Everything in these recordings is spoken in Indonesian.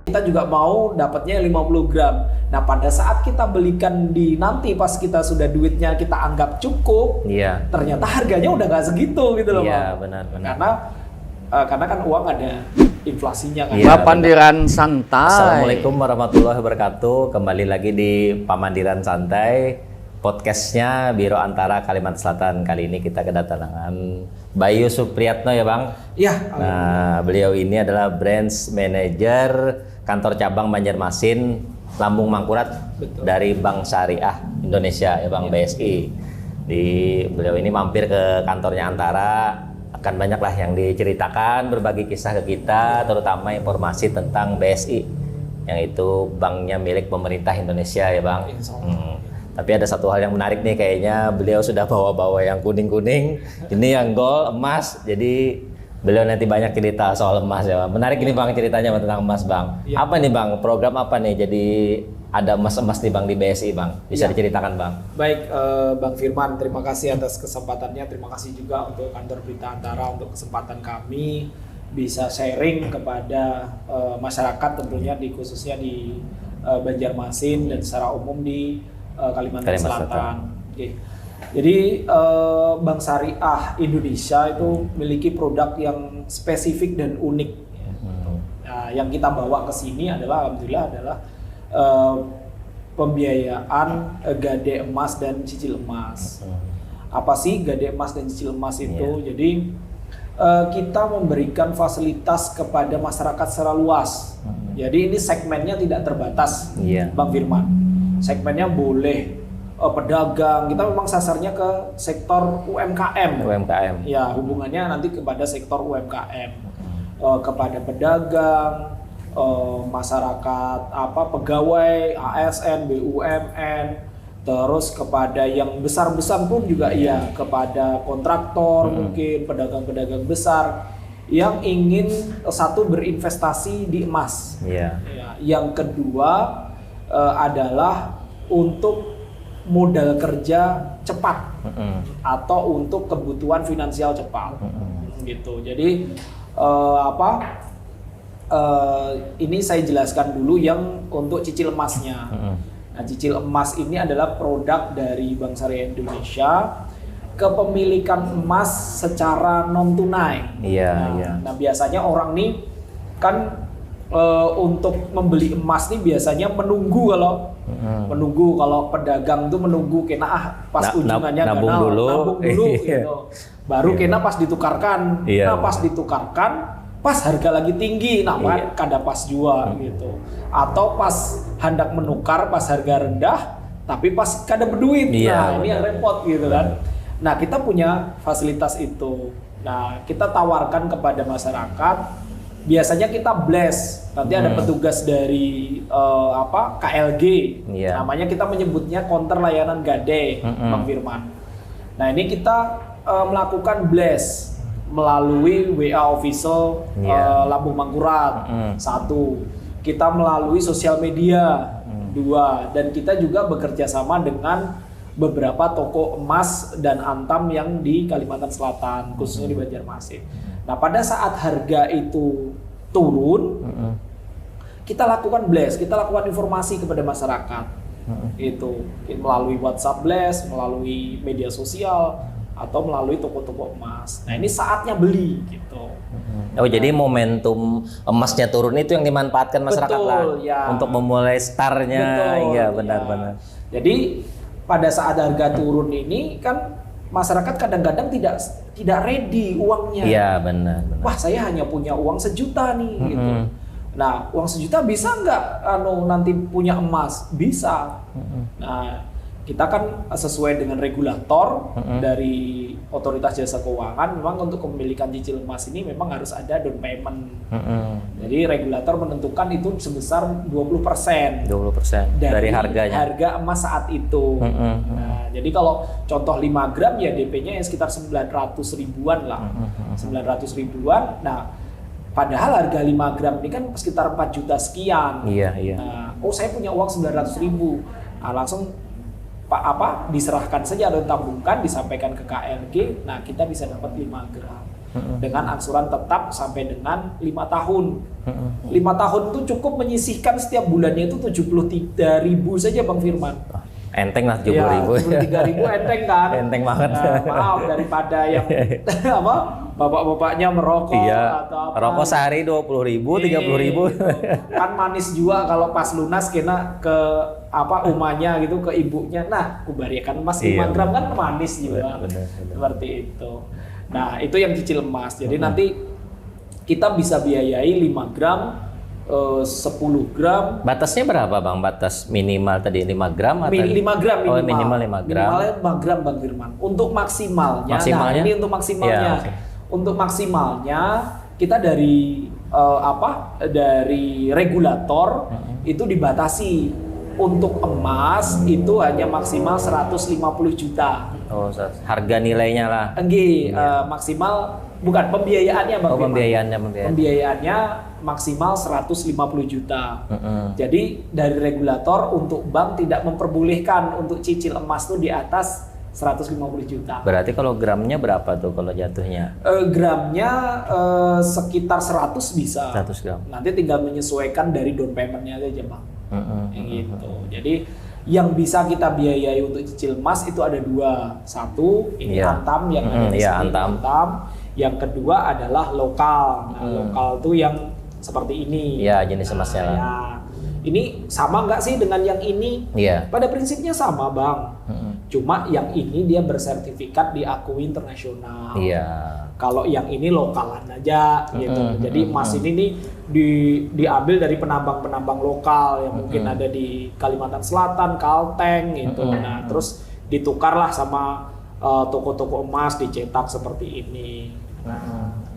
Kita juga mau dapatnya 50 gram. Nah, pada saat kita belikan di nanti pas kita sudah duitnya kita anggap cukup, Iya. ternyata harganya udah nggak segitu gitu loh, Iya, Bang. benar. Karena kan uang ada inflasinya kan. Iya, Pamandiran Santai. Assalamualaikum warahmatullahi wabarakatuh. Kembali lagi di Pamandiran Santai, podcastnya Biro Antara Kalimantan Selatan. Kali ini kita kedatangan Bayu Supriyatno ya Bang. Iya. Nah, beliau ini adalah branch manager kantor cabang Banjarmasin, Lambung Mangkurat. Betul. Dari Bank Syariah Indonesia ya Bang, BSI. Beliau ini mampir ke kantornya Antara, akan banyak lah yang diceritakan, berbagi kisah ke kita, terutama informasi tentang BSI, yang itu banknya milik pemerintah Indonesia ya Bang. Tapi ada satu hal yang menarik nih, kayaknya beliau sudah bawa-bawa yang kuning-kuning, ini yang gold, emas, jadi beliau nanti banyak cerita soal emas ya Bang. Menarik ini Bang ceritanya tentang emas Bang. Ya. Apa nih Bang, program apa nih jadi ada emas-emas nih Bang di BSI Bang? Bisa Ya. diceritakan Bang? Baik, Bang Firman, terima kasih atas kesempatannya. Terima kasih juga untuk kantor Berita Antara untuk kesempatan kami bisa sharing kepada masyarakat tentunya khususnya di Banjarmasin dan secara umum di Kalimantan Selatan. Oke. Jadi Bank Syariah Indonesia itu memiliki produk yang spesifik dan unik. Nah, yang kita bawa ke sini adalah alhamdulillah adalah pembiayaan gade emas dan cicil emas. Apa sih gade emas dan cicil emas itu? Jadi kita memberikan fasilitas kepada masyarakat secara luas. Jadi ini segmennya tidak terbatas, Bang Firman. Segmennya boleh pedagang. Kita memang sasarnya ke sektor UMKM. Ya, hubungannya nanti kepada sektor UMKM, kepada pedagang, masyarakat pegawai ASN, BUMN, terus kepada yang besar-besar pun juga iya, kepada kontraktor mungkin pedagang-pedagang besar yang ingin satu berinvestasi di emas. Ya, yang kedua adalah untuk modal kerja cepat atau untuk kebutuhan finansial cepat gitu. Jadi ini saya jelaskan dulu yang untuk cicil emasnya. Nah, cicil emas ini adalah produk dari Bank Syariah Indonesia, kepemilikan emas secara non tunai. Nah, biasanya orang nih kan untuk membeli emas nih biasanya menunggu kalau pedagang tuh menunggu kena pas ujungannya nabung dulu gitu. Baru kena pas ditukarkan. Nah, pas ditukarkan pas harga lagi tinggi, kada pas jual gitu. Atau pas hendak menukar pas harga rendah tapi pas kada berduit. Nah, ini yang repot gitu kan. Nah, kita punya fasilitas itu. Nah, kita tawarkan kepada masyarakat. Biasanya kita blast, nanti ada petugas dari KLG, namanya kita menyebutnya counter layanan gade, Bang Firman. Nah, ini kita melakukan blast melalui WA official Lambung Mangkurat, satu. Kita melalui sosial media, dua. Dan kita juga bekerja sama dengan beberapa toko emas dan antam yang di Kalimantan Selatan, khususnya di Banjarmasin. Nah, pada saat harga itu turun, kita lakukan blast, kita lakukan informasi kepada masyarakat. Itu melalui WhatsApp blast, melalui media sosial, atau melalui toko-toko emas. Nah, ini saatnya beli gitu. Oh, jadi momentum emasnya turun itu yang dimanfaatkan masyarakat. Betul, ya. Untuk memulai startnya. Iya, benar-benar. Jadi pada saat harga turun ini kan masyarakat kadang-kadang tidak ready uangnya. Iya, benar. Wah, saya hanya punya uang 1 juta nih gitu. Nah, uang 1 juta bisa nggak nanti punya emas? Bisa. Nah, kita kan sesuai dengan regulator dari Otoritas Jasa Keuangan, memang untuk kepemilikan cicil emas ini memang harus ada down payment. Jadi regulator menentukan itu sebesar 20% dari harganya. Harga emas saat itu. Nah, jadi kalau contoh 5 gram ya DP-nya yang sekitar 900 ribuan lah. 900 ribuan. Nah, padahal harga 5 gram ini kan sekitar 4 juta sekian. Iya. Nah, saya punya uang 900 ribu. Nah, langsung diserahkan saja atau tabungkan, disampaikan ke KLG. Nah, kita bisa dapat 5 gram. dengan angsuran tetap sampai dengan 5 tahun. 5 tahun itu cukup menyisihkan setiap bulannya itu 73.000 saja Bang Firman. Enteng lah 70.000. 73.000 enteng kan? Enteng banget. Maaf daripada yang apa bapak-bapaknya merokok atau apa. Rokok sehari 20.000, 30.000. Gitu. Kan manis juga kalau pas lunas kena ke apa umahnya gitu, ke ibunya. Nah, kubariakan emas 5 gram kan manis juga. Bener. Seperti itu. Nah, itu yang cicil emas. Jadi nanti kita bisa biayai 5 gram 10 gram. Batasnya berapa Bang? Batas minimal tadi 5 gram atau 5 gram minimal. Oh, minimal 5 gram. Minimalnya 5 gram Bang Firman. Untuk maksimalnya. Nah, ini untuk maksimalnya. Ya, untuk maksimalnya kita dari dari regulator itu dibatasi. Untuk emas itu hanya maksimal 150 juta. Oh, harga nilainya lah. Maksimal bukan pembiayaannya Bang. Pembiayaannya maksimal 150 juta. Jadi dari regulator untuk bank tidak memperbolehkan untuk cicil emas tuh di atas 150 juta. Berarti kalau gramnya berapa tuh kalau jatuhnya? Gramnya sekitar 100 bisa. 100 gram. Nanti tinggal menyesuaikan dari down payment-nya aja Bang. Gitu. Jadi yang bisa kita biayai untuk cicil emas itu ada 2. Satu ini Antam yang ada di sini, Antam. Yang kedua adalah lokal. Nah, lokal tuh yang seperti ini. Iya, jenis emasnya lah. Ya. Ini sama nggak sih dengan yang ini? Iya. Pada prinsipnya sama Bang. Cuma yang ini dia bersertifikat diakui internasional. Iya. Kalau yang ini lokalan aja gitu. Jadi emas ini nih diambil dari penambang-penambang lokal yang mungkin ada di Kalimantan Selatan, Kalteng gitu. Nah, terus ditukarlah sama toko-toko emas dicetak seperti ini. Nah,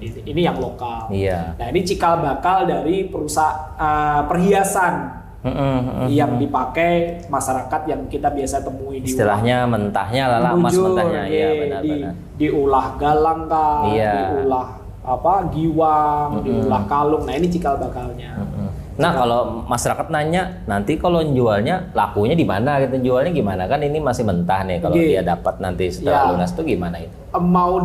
ini yang lokal. Iya. Nah, ini cikal bakal dari perusahaan perhiasan yang dipakai masyarakat yang kita biasa temui di istilahnya mentahnya lah, emas mentahnya. Iya, benar-benar. Diulah galang kah, diulah giwang, diulah kalung. Nah, ini cikal bakalnya. Nah, kalau masyarakat nanya nanti kalau jualnya lakunya di mana gitu, jualnya gimana, kan ini masih mentah nih, kalau dia dapat nanti setelah lunas tuh gimana itu? Mau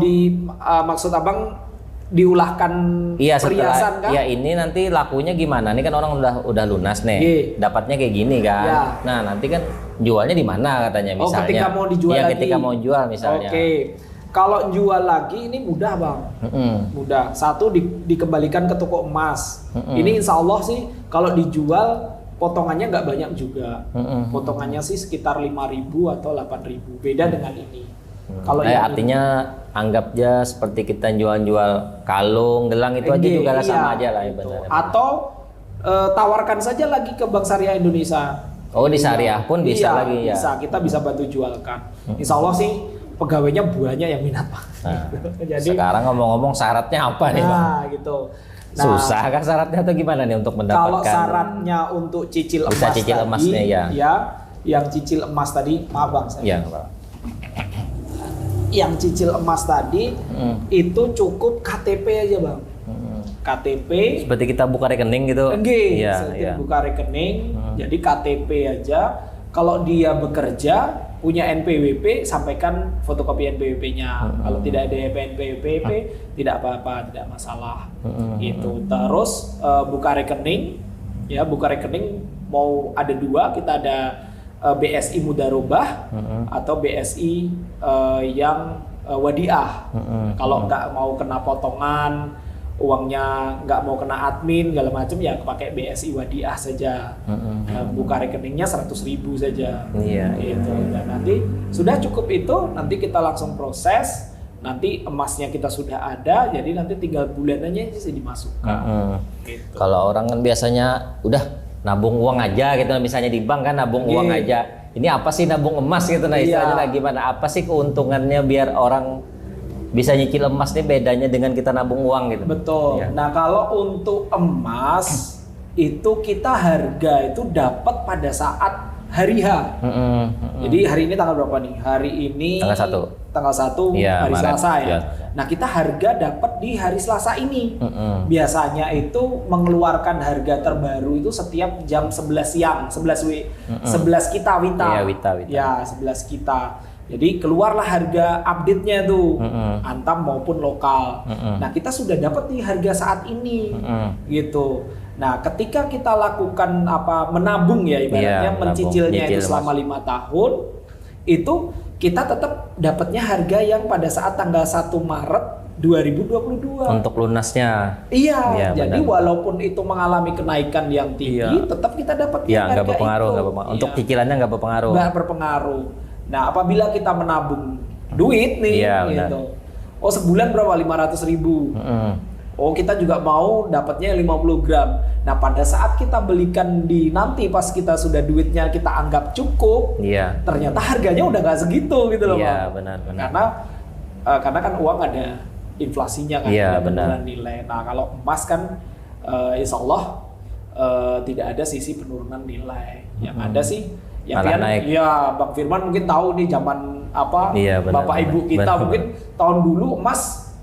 maksud Abang diulahkan perhiasan kan? Iya, ini nanti lakunya gimana? Ini kan orang udah lunas nih, dapatnya kayak gini kan. Ya. Nah, nanti kan jualnya di mana katanya misalnya? Ketika mau dijual lagi. Ketika mau jual misalnya. Kalau jual lagi ini mudah Bang. Mudah. Satu dikembalikan ke toko emas. Ini insya Allah sih kalau dijual potongannya nggak banyak juga. Potongannya sih sekitar 5.000 atau 8.000. Beda dengan ini. Kalau artinya anggap aja seperti kita jual-jual kalung, gelang itu aja juga sama aja lah ibaratnya. Atau tawarkan saja lagi ke Bank Syariah Indonesia. Oh, di Syariah pun bisa lagi ya. Bisa, kita bisa bantu jualkan. Insya Allah sih pegawainya banyak yang minat Pak. Nah, jadi sekarang ngomong-ngomong syaratnya apa nih Bang? Gitu. Nah, susah kan syaratnya atau gimana nih untuk mendapatkan? Kalau syaratnya untuk cicil emas cicil tadi, emasnya, yang cicil emas tadi, maaf Bang saya. Iya, Pak. Yang cicil emas tadi itu cukup KTP aja Bang. KTP. Seperti kita buka rekening gitu. Buka rekening. Jadi KTP aja. Kalau dia bekerja punya NPWP, sampaikan fotokopi NPWP-nya. Kalau tidak ada NPWP, tidak apa-apa, tidak masalah. Gitu. Terus buka rekening, buka rekening mau ada 2, kita ada BSI Mudarobah atau BSI yang wadiah. Kalau nggak mau kena potongan, uangnya nggak mau kena admin segala macam, ya pakai BSI wadiah saja. Buka rekeningnya 100.000 saja. Gitu. Dan nanti sudah cukup itu, nanti kita langsung proses. Nanti emasnya kita sudah ada, jadi nanti tinggal bulanannya bisa dimasukkan. Gitu. Kalau orang kan biasanya udah nabung uang aja gitu, misalnya di bank kan nabung uang aja. Ini apa sih nabung emas gitu, nah istilahnya gimana? Apa sih keuntungannya biar orang bisa nyicil emas nih, bedanya dengan kita nabung uang gitu? Betul. Nah, kalau untuk emas itu kita harga itu dapat pada saat hari H. Jadi hari ini tanggal berapa nih? Hari ini tanggal 1 hari Selasa ya. Nah, kita harga dapat di hari Selasa ini. Biasanya itu mengeluarkan harga terbaru itu setiap jam 11 siang, 11 kita Wita. Wita. Ya, 11 kita. Jadi keluarlah harga update-nya tuh, Antam maupun lokal. Nah kita sudah dapat nih harga saat ini, gitu. Nah ketika kita lakukan menabung ya ibaratnya, mencicilnya itu selama 5 tahun, itu kita tetap dapatnya harga yang pada saat tanggal 1 Maret 2022. Untuk lunasnya. Iya, jadi benar. Walaupun itu mengalami kenaikan yang tinggi, tetap kita dapat harga nggak berpengaruh, itu. Nggak berpengaruh. Untuk cicilannya nggak berpengaruh. Nggak berpengaruh. Nah, apabila kita menabung duit nih, gitu. Oh sebulan berapa? 500.000. Oh kita juga mau dapatnya 50 gram. Nah pada saat kita belikan nanti pas kita sudah duitnya kita anggap cukup, ternyata harganya udah nggak segitu gitu loh. Iya benar. Karena kan uang ada inflasinya kan, ada penurunan nilai. Nah kalau emas kan insya Allah tidak ada sisi penurunan nilai. Yang ada sih ya Bang Firman mungkin tahu nih zaman Bapak Ibu kita mungkin tahun dulu emas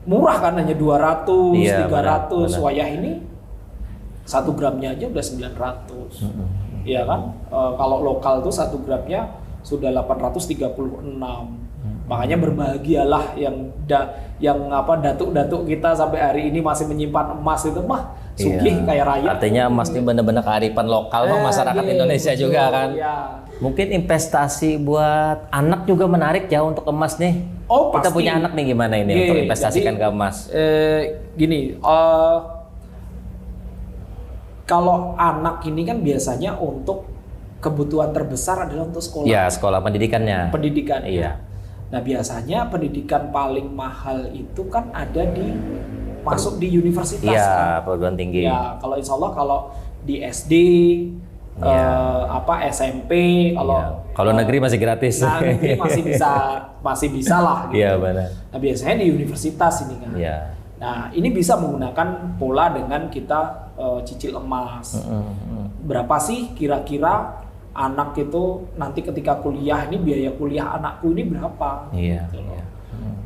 murah kan, hanya 200, 300. Wayah ini 1 gramnya aja udah 900. Iya kan? Kalau lokal tuh 1 gramnya sudah 836. Makanya berbahagialah yang datuk-datuk kita sampai hari ini masih menyimpan emas itu mah sugih kayak raya. Artinya emas ini benar-benar kearifan lokal masyarakat Indonesia juga kan. Mungkin investasi buat anak juga menarik ya untuk emas nih. Oh kita pasti. Punya anak nih gimana ini untuk investasikan ke emas? Kalau anak ini kan biasanya untuk kebutuhan terbesar adalah untuk sekolah. Ya sekolah pendidikannya. Pendidikan. Iya. Nah biasanya pendidikan paling mahal itu kan ada masuk di universitas. Iya, perguruan tinggi. Ya, kalau insya Allah kalau di SD, SMP, kalau negeri masih gratis. Nah, negeri masih bisa lah. Gitu. Iya benar. Nah biasanya di universitas ini kan. Iya. Nah ini bisa menggunakan pola dengan kita cicil emas. Berapa sih kira-kira anak itu nanti ketika kuliah ini biaya kuliah anakku ini berapa? Iya. Gitu loh.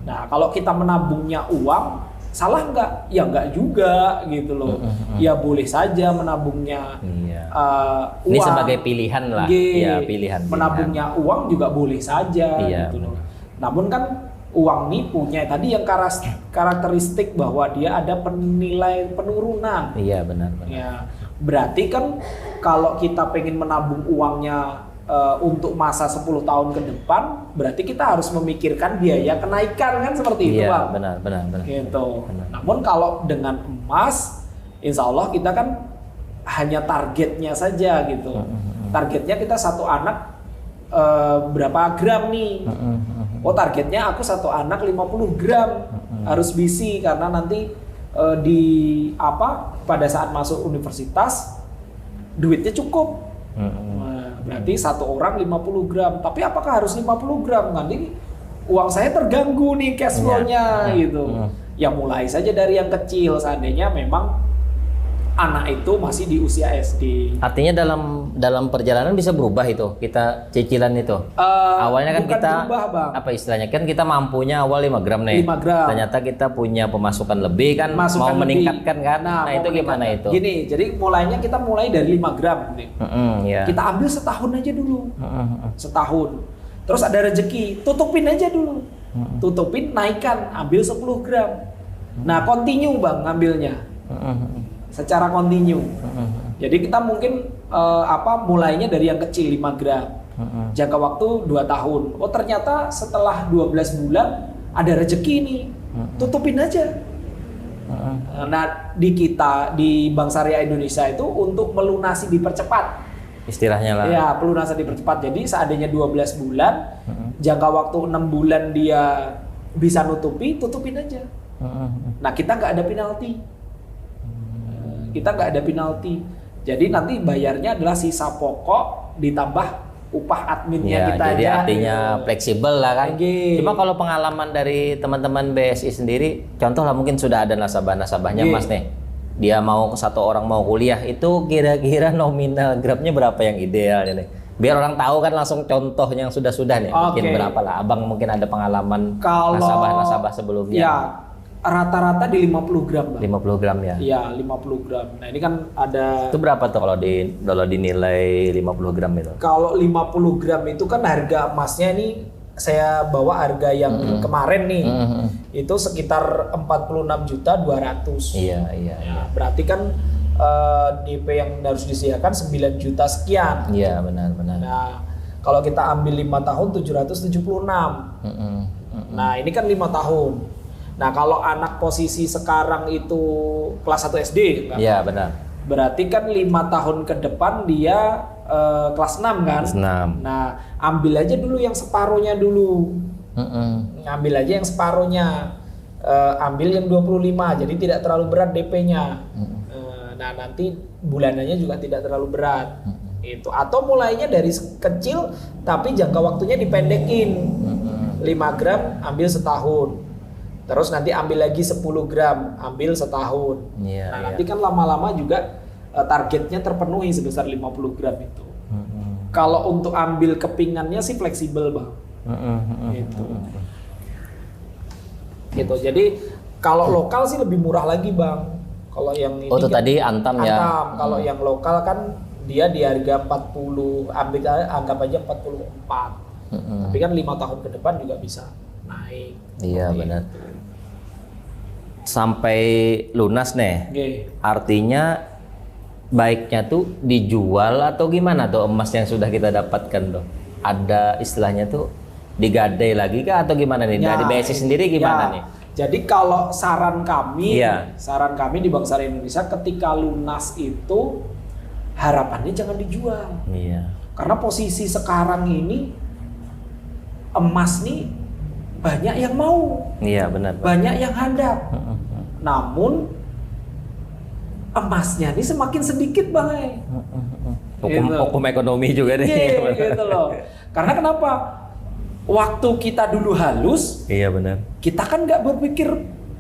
Nah kalau kita menabungnya uang, salah nggak? Ya nggak juga gitu loh. Ya boleh saja menabungnya uang. Ini sebagai pilihan lah. Ya pilihan. Menabungnya uang juga boleh saja gitu loh. Namun kan uang ini punya tadi yang karakteristik bahwa dia ada nilai penurunan. Iya benar. Ya, berarti kan kalau kita pengen menabung uangnya untuk masa 10 tahun ke depan, berarti kita harus memikirkan biaya kenaikan kan seperti itu Bang. Benar. Gitu. Benar. Namun kalau dengan emas, insya Allah kita kan hanya targetnya saja gitu. Targetnya kita satu anak berapa gram nih? Oh targetnya aku satu anak 50 gram harus bisi karena nanti pada saat masuk universitas duitnya cukup. Berarti satu orang 50 gram. Tapi apakah harus 50 gram? Nanti uang saya terganggu nih cash flow-nya gitu. Ya mulai saja dari yang kecil seandainya memang anak itu masih di usia SD. Artinya dalam perjalanan bisa berubah itu kita cicilan itu. Awalnya kan kita berubah, Bang. Apa istilahnya kan kita mampunya awal 5 gram nih. 5 gram. Ternyata kita punya pemasukan lebih kan mau meningkatkan kan. Nah itu gimana itu? Gini, jadi kita mulai dari 5 gram nih. Kita ambil setahun aja dulu. Setahun. Terus ada rezeki, tutupin aja dulu. Tutupin, naikkan, ambil 10 gram. Nah, continue Bang ngambilnya. Secara kontinu. Jadi kita mungkin mulainya dari yang kecil 5 gram. Jangka waktu 2 tahun. Oh ternyata setelah 12 bulan ada rezeki nih. Tutupin aja. Nah di Bank Syariah Indonesia itu untuk melunasi dipercepat. Istilahnya lah. Ya, pelunasan dipercepat. Jadi seandainya 12 bulan, jangka waktu 6 bulan dia bisa tutupin aja. Nah kita nggak ada penalti. Jadi nanti bayarnya adalah sisa pokok ditambah upah adminnya kita jadi aja. Artinya fleksibel lah kan. Cuma kalau pengalaman dari teman-teman BSI sendiri, contoh lah mungkin sudah ada nasabah-nasabahnya Mas nih. Dia satu orang mau kuliah itu kira-kira nominal gramnya berapa yang ideal nih? Biar orang tahu kan langsung contoh yang sudah-sudah nih. Mungkin berapa lah? Abang mungkin ada pengalaman nasabah-nasabah sebelumnya. Ya. Rata-rata di 50 gram Bang. 50 gram ya? Iya 50 gram. Nah ini kan ada... Itu berapa tuh kalau dinilai 50 gram itu? Kalau 50 gram itu kan harga emasnya ini saya bawa harga yang kemarin nih, itu sekitar 46.200.000. Iya. Berarti kan DP yang harus disediakan 9 juta sekian. Iya, benar. Nah, kalau kita ambil 5 tahun 776. Nah, ini kan 5 tahun. Nah, kalau anak posisi sekarang itu kelas 1 SD, enggak? Iya, benar. Berarti kan 5 tahun ke depan dia kelas 6 kan? Kelas 6. Nah, ambil aja dulu yang separuhnya dulu. Ambil aja yang separuhnya. Ambil yang 25, jadi tidak terlalu berat DP-nya. Nah, nanti bulanannya juga tidak terlalu berat. Itu. Atau mulainya dari kecil tapi jangka waktunya dipendekin. 5 gram ambil setahun. Terus nanti ambil lagi 10 gram, ambil setahun. Nanti kan lama-lama juga targetnya terpenuhi sebesar 50 gram itu. Kalau untuk ambil kepingannya sih fleksibel, Bang. Gitu. Jadi kalau lokal sih lebih murah lagi, Bang. Kalau yang ini itu tadi Antam ya. Kalau yang lokal kan dia di harga 40, anggap aja 44. Tapi kan 5 tahun ke depan juga bisa naik. Iya, benar. Sampai lunas nih. Artinya baiknya tuh dijual atau gimana tuh emas yang sudah kita dapatkan tuh? Ada istilahnya tuh digadai lagi kah atau gimana nih? Dari BSI sendiri gimana nih? Jadi kalau saran kami di Bank Syariah Indonesia ketika lunas itu harapannya jangan dijual. Karena posisi sekarang ini emas nih banyak yang mau. Iya, benar. Banyak yang handap. Namun emasnya ini semakin sedikit, Bang. Hukum ekonomi juga nih. Gitu loh. Karena kenapa? Waktu kita dulu halus, iya benar. Kita kan nggak berpikir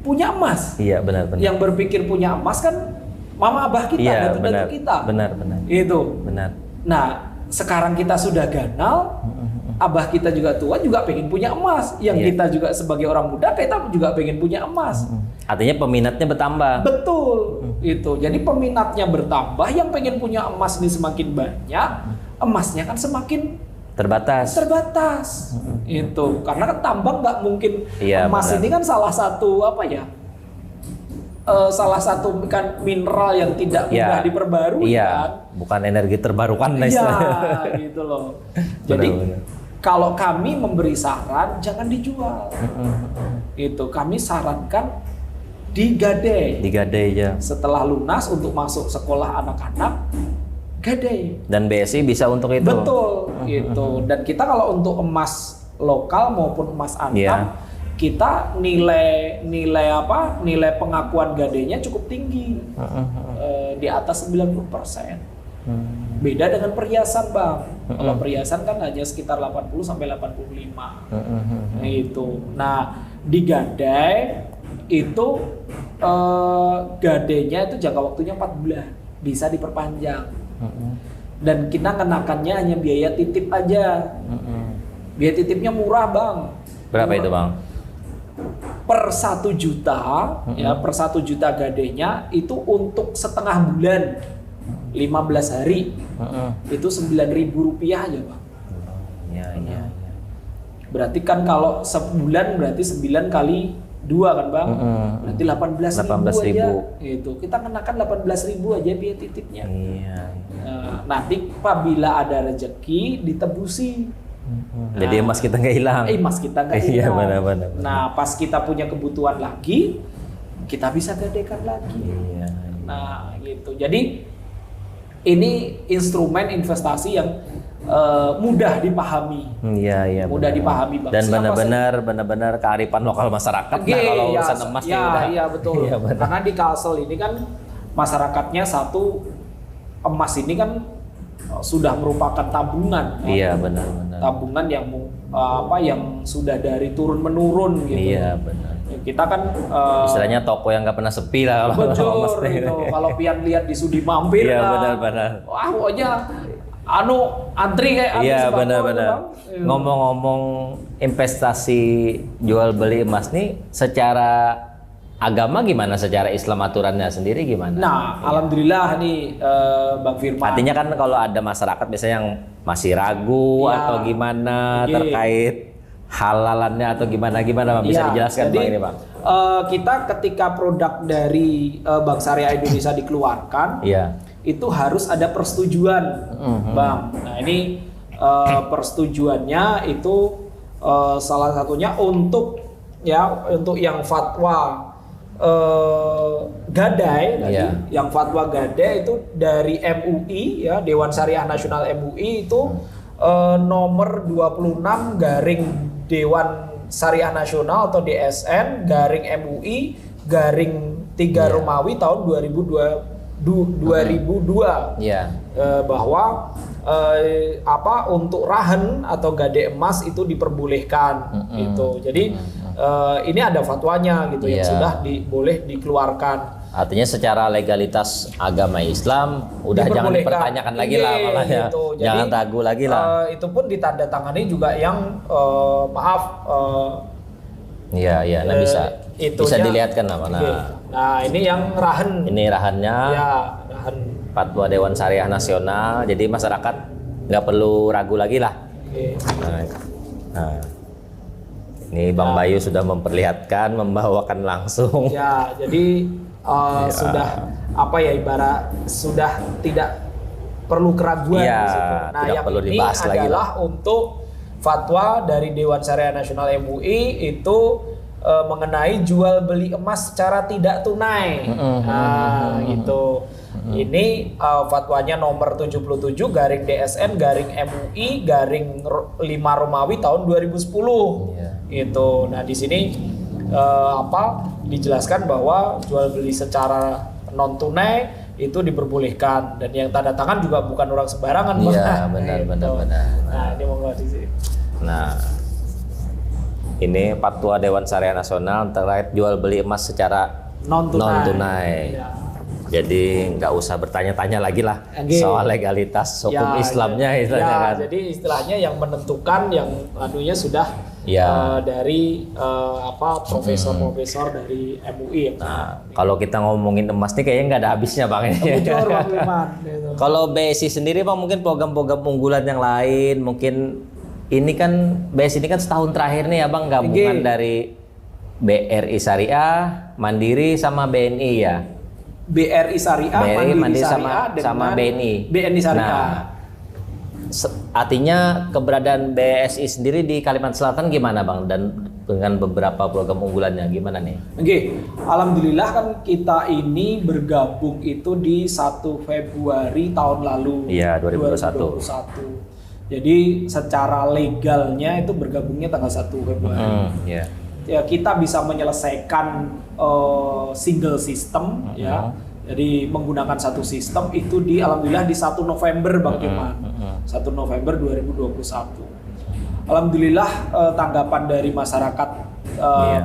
punya emas. Iya, benar. Yang berpikir punya emas kan mama abah kita, datu-datu kita. Benar. Itu. Benar. Nah, sekarang kita sudah ganal, abah kita juga tua, juga pengen punya emas. Yang kita juga sebagai orang muda, kita juga pengen punya emas. Artinya peminatnya bertambah. Betul, itu. Jadi peminatnya bertambah, yang pengen punya emas ini semakin banyak, emasnya kan semakin terbatas. Itu. Karena kan tambang nggak mungkin, emas ini kan salah satu salah satu kan mineral yang tidak mudah diperbarui kan. Bukan energi terbarukan gitu loh. Jadi kalau kami memberi saran jangan dijual. Itu kami sarankan digadai. Ya. Setelah lunas untuk masuk sekolah anak-anak, gadai. Dan BSI bisa untuk itu. Betul, gitu. Dan kita kalau untuk emas lokal maupun emas Antam, kita nilai pengakuan gadainya cukup tinggi. Di atas 90%. Beda dengan perhiasan, Bang. Kalau perhiasan kan hanya sekitar 80 sampai 85. Itu. Nah, di gadai itu gadainya itu jangka waktunya 4 bulan, bisa diperpanjang. Dan kita kenakannya hanya biaya titip aja. Biaya titipnya murah, Bang. Berapa itu, Bang? Per 1 juta, per 1 juta gadainya itu untuk setengah bulan, 15 hari, itu Rp9.000 aja, Bang. Berarti kan kalau sebulan berarti 9 kali 2 kan, Bang? Berarti 18.000 aja. Itu kita kenakan 18.000 aja biaya titipnya. Nanti apabila ada rezeki ditebusi. Jadi emas kita nggak hilang. Emas kita nggak hilang. Iya, benar. Nah, pas kita punya kebutuhan lagi, kita bisa gadaikan lagi. Nah, gitu. Jadi ini instrumen investasi yang mudah dipahami. Mudah dipahami, Bang. Dan benar-benar kearifan lokal masyarakat. Kalau urusan emas Iya, betul. Karena di Kalsel ini kan masyarakatnya satu, emas ini kan sudah merupakan tabungan. Iya, benar. Tabungan yang sudah dari turun menurun gitu. Iya, benar. Kita kan istilahnya toko yang nggak pernah sepi lah kalau emas. Kalau pian lihat di Sudi Mampir lah. Benar. Wah, pokoknya antri kayak iya, benar. Ngomong-ngomong investasi jual beli emas nih, secara agama gimana, secara Islam aturannya sendiri gimana? Nah, alhamdulillah nih Bang Firman. Artinya kan kalau ada masyarakat biasanya yang masih ragu atau gimana terkait halalannya atau gimana Bang? Bisa dijelaskan jadi, Bang ini Bang? Kita ketika produk dari Bank Syariah Indonesia dikeluarkan, itu harus ada persetujuan, Bang. Nah ini persetujuannya itu salah satunya untuk yang fatwa gadai tadi, yang fatwa gadai itu dari MUI ya, Dewan Syariah Nasional MUI itu nomor 26 garing Dewan Syariah Nasional atau DSN garing MUI garing 3 Romawi tahun 2002 bahwa untuk rahen atau gade emas itu diperbolehkan gitu. Jadi ini ada fatwanya gitu yang sudah boleh dikeluarkan. Artinya secara legalitas agama Islam udah jangan dipertanyakan lagi lah makanya. Gitu. Jangan ragu lagi lah. Itu pun ditandatangani juga yang bisa dilihatkan lah mana. Nah, ini yang rahen. Ini rahannya. Ya, rahen. Fatwa Dewan Syariah Nasional. Jadi masyarakat nggak perlu ragu lagi lah. Nah, ini Bang Bayu sudah memperlihatkan, membawakan langsung. Ya, jadi sudah ibarat sudah tidak perlu keraguan di situ. Nah, yang perlu ini adalah untuk fatwa dari Dewan Syariah Nasional MUI itu mengenai jual beli emas secara tidak tunai. Nah, gitu. Ini fatwanya nomor 77 garing DSN garing MUI garing 5 Romawi tahun 2010. Gitu. Nah, di sini dijelaskan bahwa jual beli secara non tunai itu diperbolehkan, dan yang tanda tangan juga bukan orang sembarangan. Iya, benar. Nah, ini monggo di sini. Nah, ini fatwa Dewan Syariah Nasional terkait jual beli emas secara non tunai. Ya. Jadi nggak usah bertanya-tanya lagi lah soal legalitas hukum Islamnya kan. Jadi istilahnya yang menentukan yang anunya sudah dari profesor-profesor dari MUI. Nah, kalau kita ngomongin emas nih kayaknya nggak ada habisnya Bang. Kalau BSI sendiri Bang, mungkin program-program unggulan yang lain, mungkin ini kan BSI ini kan setahun terakhir nih ya Bang, gabungan dari BRI Syariah, Mandiri sama BNI ya. BRI Syariah, Mandiri Syariah sama BNI Syariah. Nah, artinya keberadaan BSI sendiri di Kalimantan Selatan gimana Bang, dan dengan beberapa program unggulannya gimana nih? Alhamdulillah kan kita ini bergabung itu di 1 Februari tahun lalu. Iya, 2021. Jadi secara legalnya itu bergabungnya tanggal 1 Februari. Ya, kita bisa menyelesaikan single system ya. Jadi menggunakan satu sistem itu alhamdulillah di 1 November Bang Iman. 1 November 2021. Alhamdulillah tanggapan dari masyarakat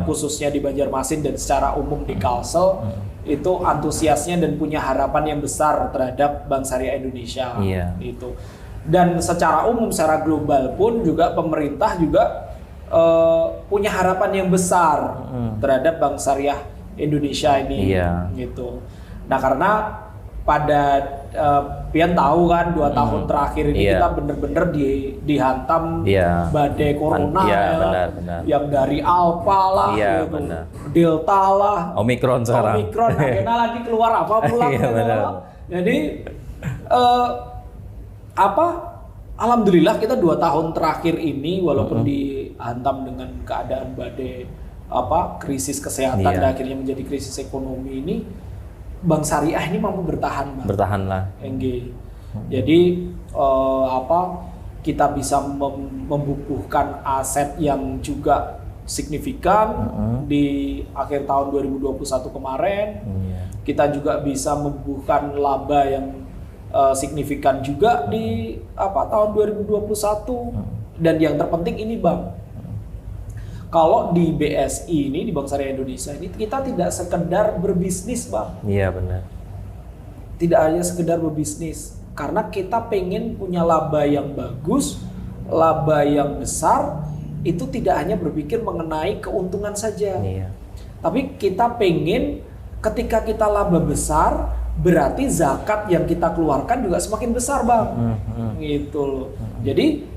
khususnya di Banjarmasin dan secara umum di Kalsel itu antusiasnya dan punya harapan yang besar terhadap Bank Syariah Indonesia. Itu. Dan secara umum, secara global pun juga pemerintah juga punya harapan yang besar terhadap Bank Syariah Indonesia ini, gitu. Nah, karena pada pian tahu kan 2 tahun terakhir ini kita bener-bener dihantam badai corona benar. Yang dari Alpha lah, gitu, Delta lah, Omikron sekarang. Akhirnya lagi keluar apa pulang. Jadi alhamdulillah kita 2 tahun terakhir ini walaupun dihantam dengan keadaan badai krisis kesehatan dan akhirnya menjadi krisis ekonomi ini, Bank Syariah ini mampu bertahan, Bang. Bertahan lah. Jadi kita bisa membubuhkan aset yang juga signifikan di akhir tahun 2021 kemarin. Kita juga bisa membubuhkan laba yang signifikan juga di tahun 2021. Dan yang terpenting ini Bang, kalau di BSI ini, di Bank Syariah Indonesia ini, kita tidak sekedar berbisnis Bang. Iya benar. Tidak hanya sekedar berbisnis, karena kita pengen punya laba yang bagus, laba yang besar. Itu tidak hanya berpikir mengenai keuntungan saja, tapi kita pengen ketika kita laba besar, berarti zakat yang kita keluarkan juga semakin besar Bang. Gitu loh. Jadi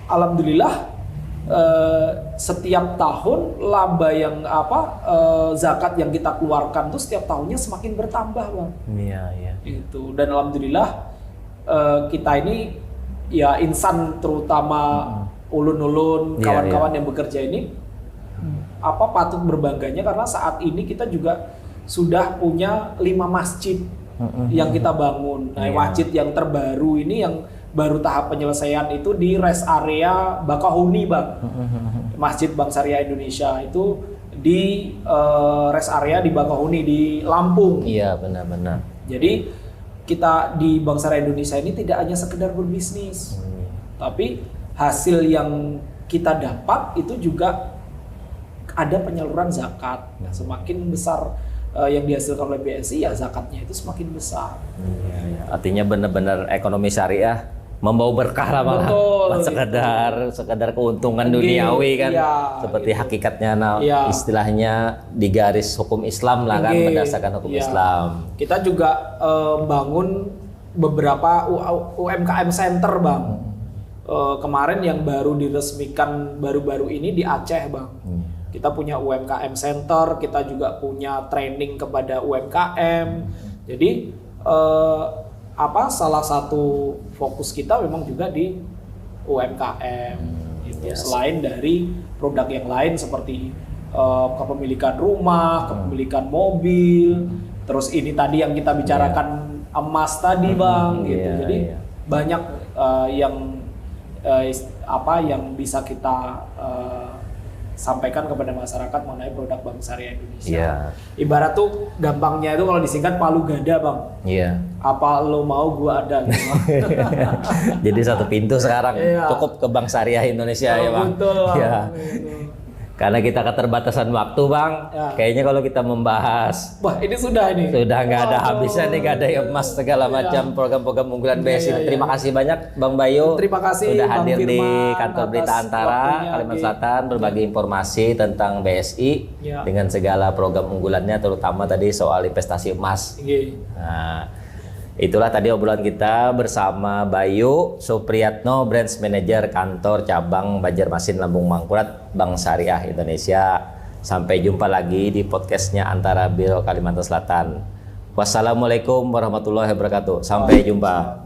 alhamdulillah setiap tahun laba yang zakat yang kita keluarkan tuh setiap tahunnya semakin bertambah, Bang. Iya. Itu, dan alhamdulillah kita ini ya insan, terutama ulun-ulun, kawan-kawan yang bekerja ini patut berbangganya karena saat ini kita juga sudah punya 5 masjid yang kita bangun. Nah, masjid yang terbaru ini yang baru tahap penyelesaian itu di rest area Bakahuni, Bang. Masjid Bank Syariah Indonesia itu di rest area di Bakahuni di Lampung. Iya, benar-benar. Jadi kita di Bank Syariah Indonesia ini tidak hanya sekedar berbisnis, tapi hasil yang kita dapat itu juga ada penyaluran zakat. Semakin besar yang dihasilkan oleh BSI, ya zakatnya itu semakin besar. Artinya benar-benar ekonomi syariah membawa berkah lah malah. Sekedar keuntungan duniawi kan, seperti hakikatnya istilahnya di garis hukum Islam lah kan, berdasarkan hukum Islam. Kita juga bangun beberapa UMKM center, Bang. Kemarin yang baru diresmikan baru-baru ini di Aceh, Bang. Kita punya UMKM center, kita juga punya training kepada UMKM. Jadi salah satu fokus kita memang juga di UMKM. Selain dari produk yang lain seperti kepemilikan rumah, kepemilikan mobil, terus ini tadi yang kita bicarakan emas tadi, Bang, gitu. Jadi banyak yang bisa kita sampaikan kepada masyarakat mengenai produk Bank Syariah Indonesia. Ibarat tuh gampangnya itu kalau disingkat palu gada, Bang. Apa lo mau, gua ada. Gitu. Jadi satu pintu sekarang cukup ke Bank Syariah Indonesia, ya Bang. Betul, Bang. Karena kita keterbatasan waktu, Bang. Kayaknya kalau kita membahas, ini sudah nggak ada habisnya nih, nggak ada emas segala macam program-program unggulan BSI. Terima kasih banyak, Bang Bayu. Terima kasih, sudah Bang hadir Firman, di kantor Berita Antara Kalimantan Selatan, berbagi informasi tentang BSI dengan segala program unggulannya, terutama tadi soal investasi emas. Nah, itulah tadi obrolan kita bersama Bayu Supriyatno, Branch Manager Kantor Cabang Banjarmasin Lambung Mangkurat Bank Syariah Indonesia. Sampai jumpa lagi di podcastnya Antara Biro Kalimantan Selatan. Wassalamualaikum warahmatullahi wabarakatuh. Sampai jumpa.